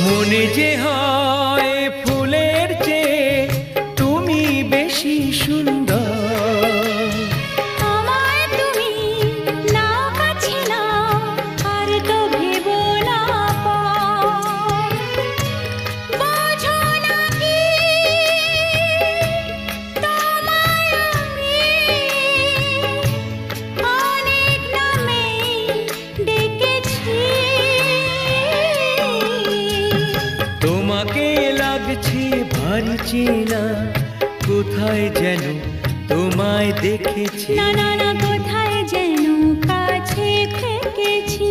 মনে যে হয় ফুলের চেয়ে তুমি বেশি সুন্দর। আমায় তুমি নাও কাছে নাও, আর তো ভেবো না পর। বোঝো না কি তোমায় আমি অনেক নামেই ডেকেছি। তোমাকে লাগছে ভারী চেনা, কোথায় যেন তোমায় দেখেছি। না না না, কোথায় যেন কাছে থেকেছি।